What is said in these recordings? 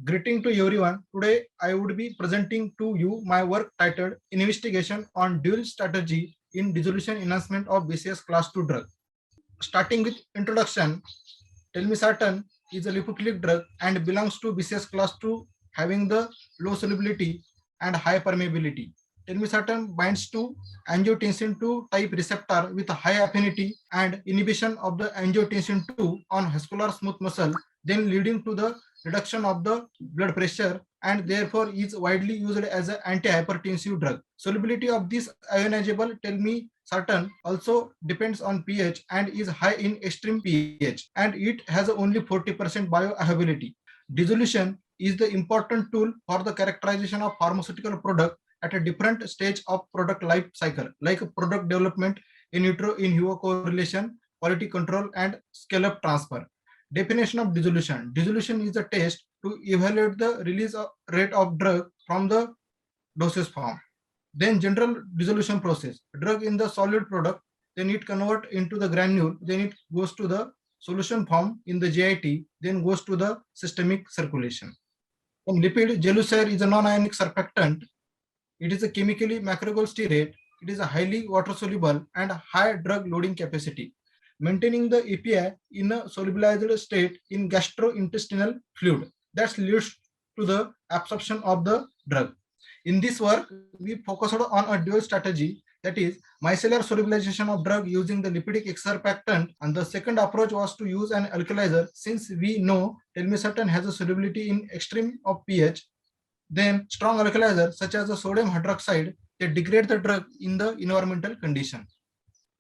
Greeting to everyone. Today I would be presenting to you my work titled Investigation on Dual Strategy in Dissolution Enhancement of BCS Class 2 drug. Starting with introduction, telmisartan is a lipophilic drug and belongs to BCS class 2 having the low solubility and high permeability. Telmisartan binds to angiotensin 2 type receptor with a high affinity and inhibition of the angiotensin 2 on vascular smooth muscle, then leading to the reduction of the blood pressure and therefore is widely used as an antihypertensive drug. Solubility of this ionizable telmisartan also depends on pH and is high in extreme pH, and it has only 40% bioavailability. Dissolution is the important tool for the characterization of pharmaceutical product at a different stage of product life cycle, like product development, in vitro, in vivo correlation, quality control, and scale-up transfer. Definition of dissolution. Dissolution is a test to evaluate the release rate of drug from the dosage form. Then general dissolution process. Drug in the solid product, then it convert into the granule, then it goes to the solution form in the GIT, then goes to the systemic circulation. And lipid gelucir is a non-ionic surfactant. It is a chemically macrogol stearate. It is a highly water soluble and high drug loading capacity, maintaining the API in a solubilized state in gastrointestinal fluid. That leads to the absorption of the drug. In this work, we focused on a dual strategy, that is micellar solubilization of drug using the lipidic surfactant, and the second approach was to use an alkalizer since we know telmisartan has a solubility in extreme of pH. Then strong alkalizer such as the sodium hydroxide, they degrade the drug in the environmental condition.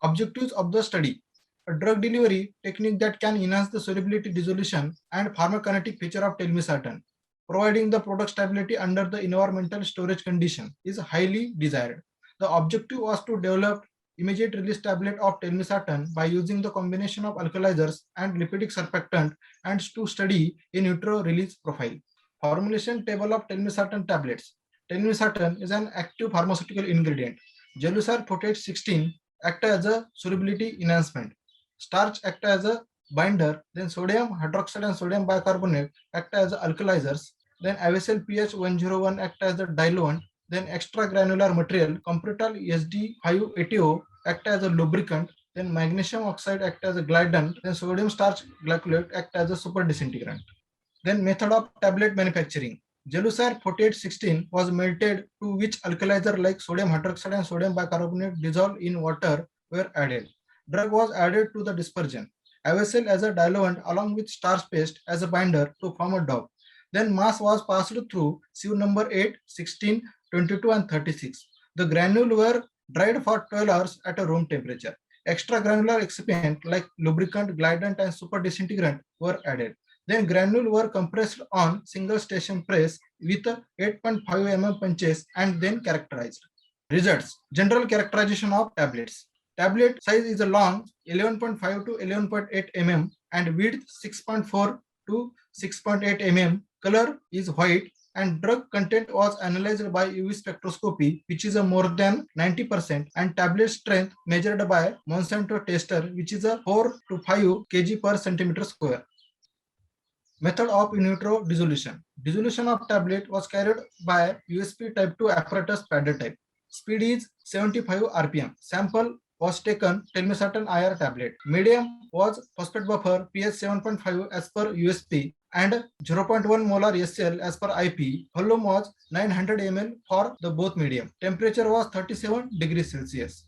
Objectives of the study: a drug delivery technique that can enhance the solubility, dissolution, and pharmacokinetic feature of telmisartan, providing the product stability under the environmental storage condition, is highly desired. The objective was to develop immediate release tablet of telmisartan by using the combination of alkalizers and lipidic surfactant and to study in vitro release profile. Formulation table of telmisartan tablets. Telmisartan is an active pharmaceutical ingredient. Gelusar photate 16 act as a solubility enhancement. Starch act as a binder, then sodium hydroxide and sodium bicarbonate act as alkalizers, then AVSL pH 101 act as the diluent, then extra granular material Comprital SD580 act as a lubricant, then magnesium oxide act as a glidant, then sodium starch glycolate act as a super disintegrant. Then method of tablet manufacturing. Gelusar photate 16 was melted, to which alkalizer like sodium hydroxide and sodium bicarbonate dissolved in water were added. Drug was added to the dispersion. AVSL as a diluent along with starch paste as a binder to form a dough. Then mass was passed through sieve number 8, 16, 22 and 36. The granule were dried for 12 hours at a room temperature. Extra granular excipient like lubricant, glidant and super disintegrant were added. Then granule were compressed on single station press with 8.5 mm punches and then characterized. Results. General characterization of tablets. Tablet size is a long 11.5 to 11.8 mm and width 6.4 to 6.8 mm. Color is white and drug content was analyzed by UV spectroscopy, which is a more than 90%, and tablet strength measured by Monsanto tester, which is a 4 to 5 kg per centimeter square. Method of in vitro dissolution. Dissolution of tablet was carried by USP type 2 apparatus padded type. Speed is 75 rpm. Sample was taken telmisartan IR tablet. Medium was phosphate buffer pH 7.5 as per USP and 0.1 molar SL as per IP. Volume was 900 ml for the both medium. Temperature was 37 degrees Celsius.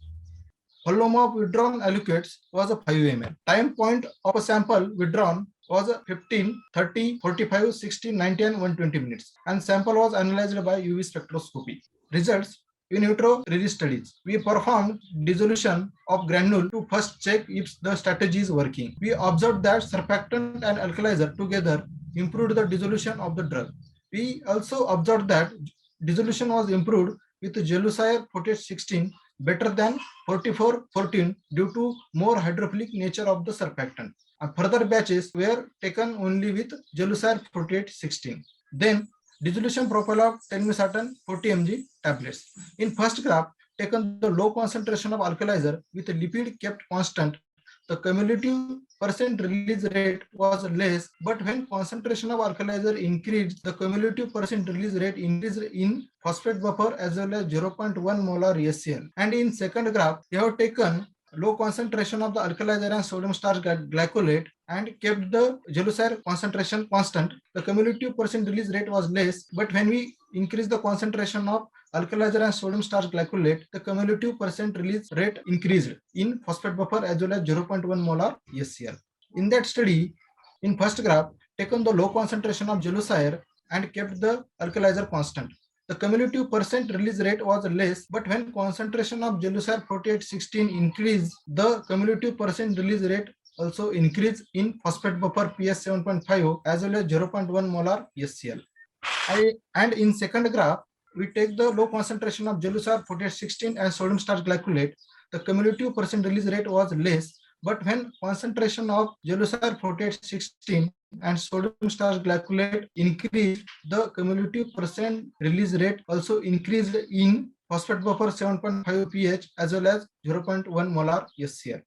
Volume of withdrawn allocates was a 5 ml. Time point of a sample withdrawn was 15, 30, 45, 60, 90 and 120 minutes, and sample was analyzed by UV spectroscopy. Results. In vitro release studies, we performed dissolution of granule to first check if the strategy is working. We observed that surfactant and alkalizer together improved the dissolution of the drug. We also observed that dissolution was improved with Gelusir photate 16 better than 44-14 due to more hydrophilic nature of the surfactant. And further batches were taken only with Gelusir photate 16. Then dissolution profile of telmisartan 40 mg tablets. In first graph, taken the low concentration of alkalizer with a lipid kept constant the cumulative percent release rate was less, but when concentration of alkalizer increased, the cumulative percent release rate increased in phosphate buffer as well as 0.1 molar SCl. And in second graph, we have taken low concentration of the alkalizer and sodium starch glycolate and kept the Gelucir concentration constant. The cumulative percent release rate was less, but when we increase the concentration of alkalizer and sodium starch glycolate, the cumulative percent release rate increased in phosphate buffer as well as 0.1 molar SCl. In that study, in first graph, taken the low concentration of Gelucir and kept the alkalizer constant. The cumulative percent release rate was less, but when concentration of Gelucir 4816 increased, the cumulative percent release rate also increased in phosphate buffer PS 7.5 as well as 0.1 molar SCl. And in second graph, we take the low concentration of Gelucir 4816 and sodium starch glycolate. The cumulative percent release rate was less, but when concentration of Gelucir 4816 and sodium starch glycolate increased, the cumulative percent release rate also increased in phosphate buffer 7.5 pH as well as 0.1 molar SCl.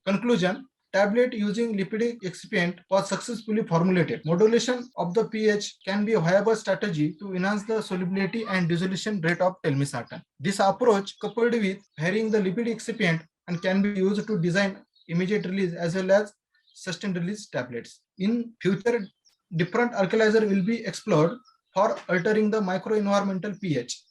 Conclusion: tablet using lipidic excipient was successfully formulated. Modulation of the pH can be a viable strategy to enhance the solubility and dissolution rate of telmisartan. This approach, coupled with varying the lipid excipient, and can be used to design immediate release as well as sustained release tablets. In future, different alkalizer will be explored for altering the microenvironmental pH.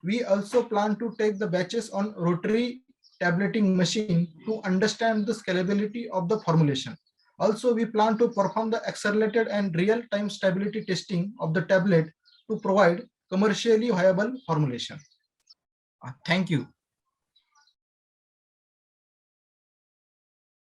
We also plan to take the batches on rotary tableting machine to understand the scalability of the formulation. Also, we plan to perform the accelerated and real-time stability testing of the tablet to provide commercially viable formulation. Thank you.